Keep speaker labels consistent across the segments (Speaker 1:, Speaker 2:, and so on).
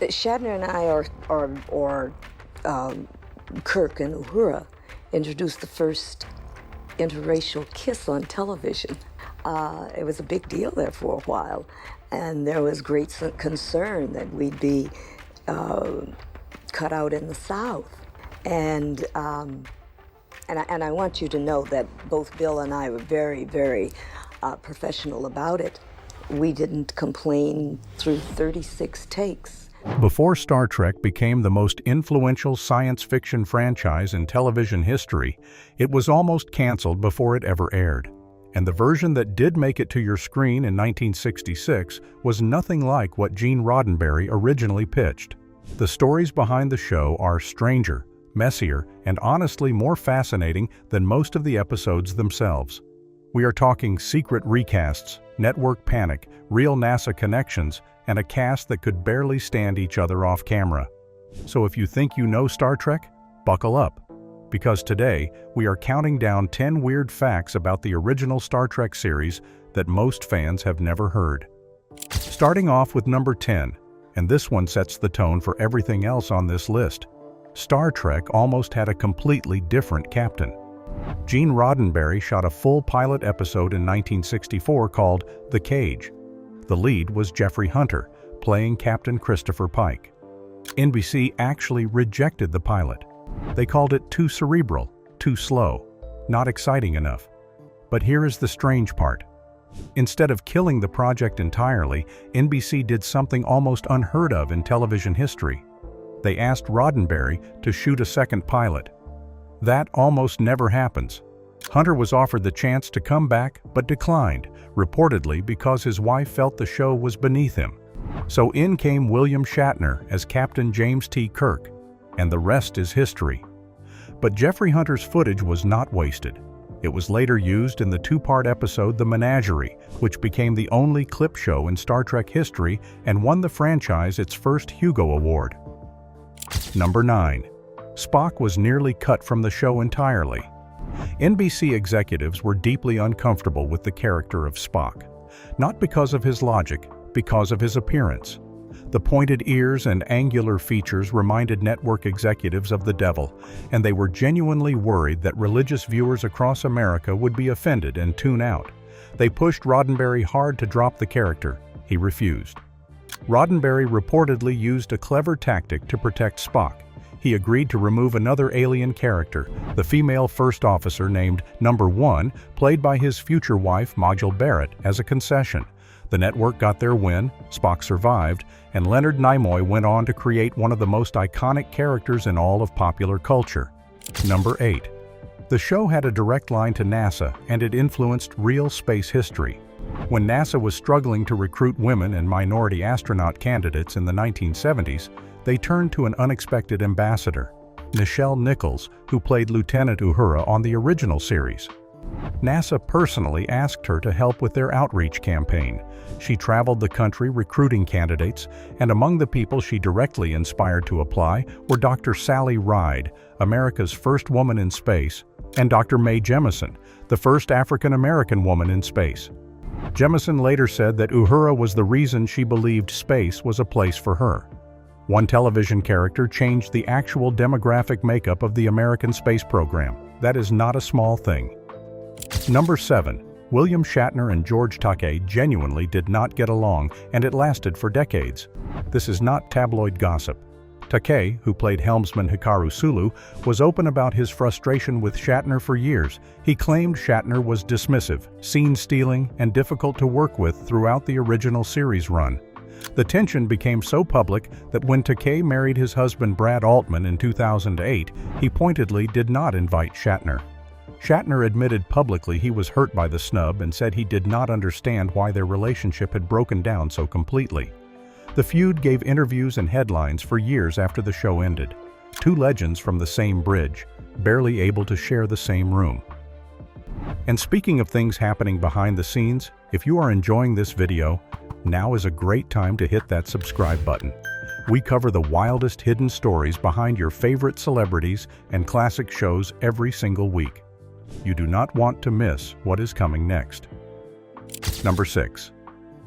Speaker 1: Shatner and I, or Kirk and Uhura, introduced the first interracial kiss on television. It was a big deal there for a while, and there was great concern that we'd be cut out in the South. And I want you to know that both Bill and I were very, very professional about it. We didn't complain through 36 takes.
Speaker 2: Before Star Trek became the most influential science fiction franchise in television history, it was almost canceled before it ever aired. And the version that did make it to your screen in 1966 was nothing like what Gene Roddenberry originally pitched. The stories behind the show are stranger, messier, and honestly more fascinating than most of the episodes themselves. We are talking secret recasts, network panic, real NASA connections, and a cast that could barely stand each other off camera. So if you think you know Star Trek, buckle up, because today we are counting down 10 weird facts about the original Star Trek series that most fans have never heard. Starting off with number 10, and this one sets the tone for everything else on this list. Star Trek almost had a completely different captain. Gene Roddenberry shot a full pilot episode in 1964 called The Cage. The lead was Jeffrey Hunter, playing Captain Christopher Pike. NBC actually rejected the pilot. They called it too cerebral, too slow, not exciting enough. But here is the strange part. Instead of killing the project entirely, NBC did something almost unheard of in television history. They asked Roddenberry to shoot a second pilot. That almost never happens. Hunter was offered the chance to come back but declined, reportedly because his wife felt the show was beneath him. So in came William Shatner as Captain James T. Kirk, and the rest is history. But Jeffrey Hunter's footage was not wasted. It was later used in the two-part episode The Menagerie, which became the only clip show in Star Trek history and won the franchise its first Hugo Award. Number 9. Spock was nearly cut from the show entirely. NBC executives were deeply uncomfortable with the character of Spock, not because of his logic, because of his appearance. The pointed ears and angular features reminded network executives of the devil, and they were genuinely worried that religious viewers across America would be offended and tune out. They pushed Roddenberry hard to drop the character. He refused. Roddenberry reportedly used a clever tactic to protect Spock. He agreed to remove another alien character, the female first officer named Number 1, played by his future wife Majel Barrett, as a concession. The network got their win, Spock survived, and Leonard Nimoy went on to create one of the most iconic characters in all of popular culture. Number 8. The show had a direct line to NASA, and it influenced real space history. When NASA was struggling to recruit women and minority astronaut candidates in the 1970s, they turned to an unexpected ambassador, Nichelle Nichols, who played Lieutenant Uhura on the original series. NASA personally asked her to help with their outreach campaign. She traveled the country recruiting candidates, and among the people she directly inspired to apply were Dr. Sally Ride, America's first woman in space, and Dr. Mae Jemison, the first African-American woman in space. Jemison later said that Uhura was the reason she believed space was a place for her. One television character changed the actual demographic makeup of the American space program. That is not a small thing. Number 7. William Shatner and George Takei genuinely did not get along, and it lasted for decades. This is not tabloid gossip. Takei, who played helmsman Hikaru Sulu, was open about his frustration with Shatner for years. He claimed Shatner was dismissive, scene-stealing, and difficult to work with throughout the original series run. The tension became so public that when Takei married his husband Brad Altman in 2008, he pointedly did not invite Shatner. Shatner admitted publicly he was hurt by the snub and said he did not understand why their relationship had broken down so completely. The feud gave interviews and headlines for years after the show ended. Two legends from the same bridge, barely able to share the same room. And speaking of things happening behind the scenes, if you are enjoying this video, now is a great time to hit that subscribe button. We cover the wildest hidden stories behind your favorite celebrities and classic shows every single week. You do not want to miss what is coming next. Number 6.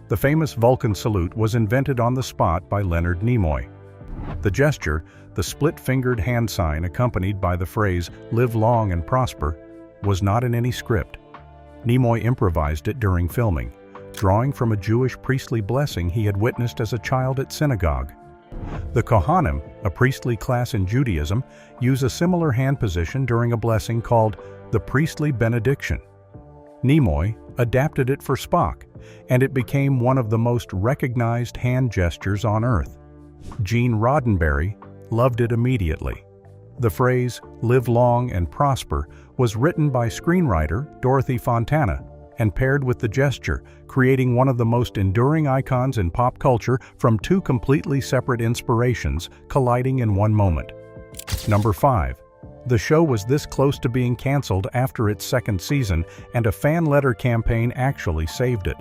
Speaker 2: The famous Vulcan salute was invented on the spot by Leonard Nimoy. The gesture, the split-fingered hand sign accompanied by the phrase, "Live long and prosper," was not in any script. Nimoy improvised it during filming, drawing from a Jewish priestly blessing he had witnessed as a child at synagogue. The Kohanim, a priestly class in Judaism, use a similar hand position during a blessing called the priestly benediction. Nimoy adapted it for Spock, and it became one of the most recognized hand gestures on Earth. Gene Roddenberry loved it immediately. The phrase, "Live long and prosper," was written by screenwriter Dorothy Fontana and paired with the gesture, creating one of the most enduring icons in pop culture from two completely separate inspirations colliding in one moment. Number 5. The show was this close to being canceled after its second season, and a fan letter campaign actually saved it.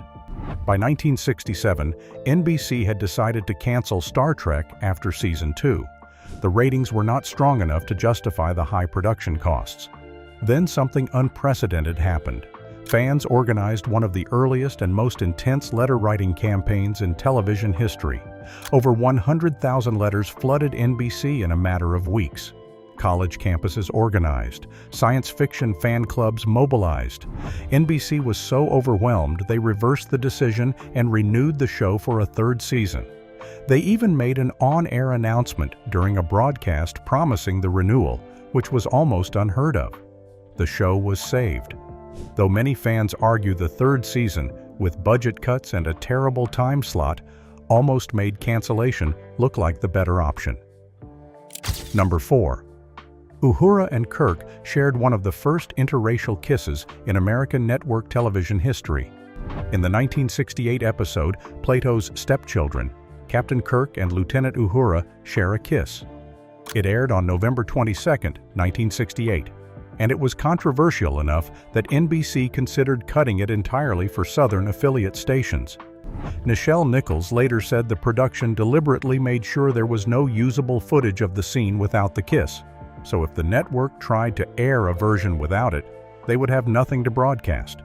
Speaker 2: By 1967, NBC had decided to cancel Star Trek after Season 2. The ratings were not strong enough to justify the high production costs. Then something unprecedented happened. Fans organized one of the earliest and most intense letter-writing campaigns in television history. Over 100,000 letters flooded NBC in a matter of weeks. College campuses organized. Science fiction fan clubs mobilized. NBC was so overwhelmed they reversed the decision and renewed the show for a third season. They even made an on-air announcement during a broadcast promising the renewal, which was almost unheard of. The show was saved. Though many fans argue the third season, with budget cuts and a terrible time slot, almost made cancellation look like the better option. Number 4. Uhura and Kirk shared one of the first interracial kisses in American network television history. In the 1968 episode Plato's Stepchildren, Captain Kirk and Lieutenant Uhura share a kiss. It aired on November 22, 1968, and it was controversial enough that NBC considered cutting it entirely for Southern affiliate stations. Nichelle Nichols later said the production deliberately made sure there was no usable footage of the scene without the kiss, so if the network tried to air a version without it, they would have nothing to broadcast.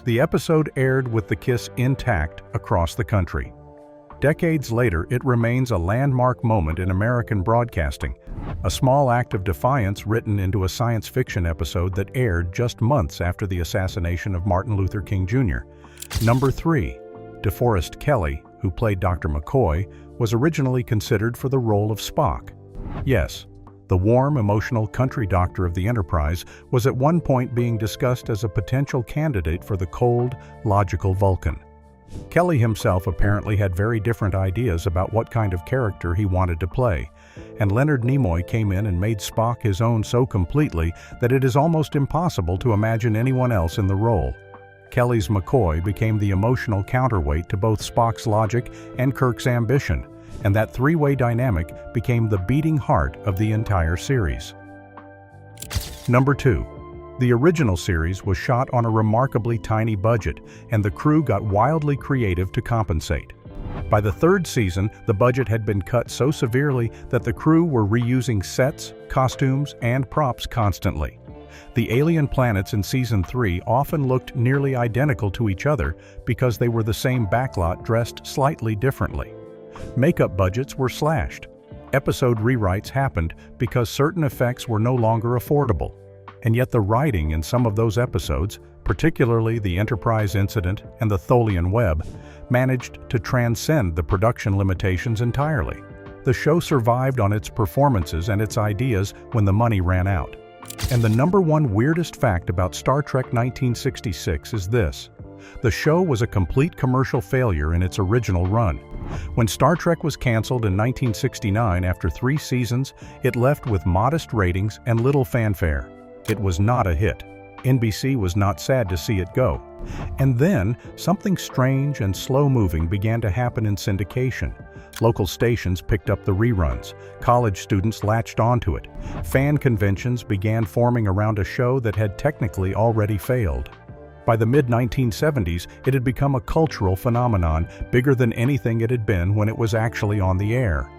Speaker 2: The episode aired with the kiss intact across the country. Decades later, it remains a landmark moment in American broadcasting, a small act of defiance written into a science fiction episode that aired just months after the assassination of Martin Luther King Jr. Number 3. DeForest Kelley, who played Dr. McCoy, was originally considered for the role of Spock. Yes, the warm, emotional country doctor of the Enterprise was at one point being discussed as a potential candidate for the cold, logical Vulcan. Kelley himself apparently had very different ideas about what kind of character he wanted to play, and Leonard Nimoy came in and made Spock his own so completely that it is almost impossible to imagine anyone else in the role. Kelley's McCoy became the emotional counterweight to both Spock's logic and Kirk's ambition, and that three-way dynamic became the beating heart of the entire series. Number 2. The original series was shot on a remarkably tiny budget, and the crew got wildly creative to compensate. By the third season, the budget had been cut so severely that the crew were reusing sets, costumes, and props constantly. The alien planets in Season 3 often looked nearly identical to each other because they were the same backlot dressed slightly differently. Makeup budgets were slashed. Episode rewrites happened because certain effects were no longer affordable. And yet the writing in some of those episodes, particularly the Enterprise incident and the Tholian web, managed to transcend the production limitations entirely. The show survived on its performances and its ideas when the money ran out. And the number one weirdest fact about Star Trek 1966 is this: the show was a complete commercial failure in its original run. When Star Trek was canceled in 1969 after 3 seasons, it left with modest ratings and little fanfare. It was not a hit. NBC was not sad to see it go. And then, something strange and slow-moving began to happen in syndication. Local stations picked up the reruns. College students latched onto it. Fan conventions began forming around a show that had technically already failed. By the mid-1970s, it had become a cultural phenomenon, bigger than anything it had been when it was actually on the air.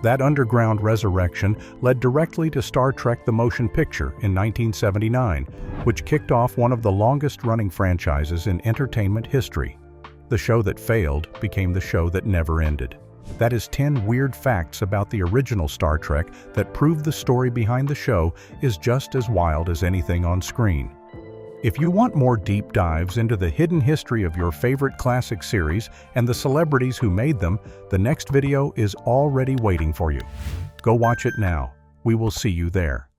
Speaker 2: That underground resurrection led directly to Star Trek: The Motion Picture in 1979, which kicked off one of the longest-running franchises in entertainment history. The show that failed became the show that never ended. That is 10 weird facts about the original Star Trek that prove the story behind the show is just as wild as anything on screen. If you want more deep dives into the hidden history of your favorite classic series and the celebrities who made them, the next video is already waiting for you. Go watch it now. We will see you there.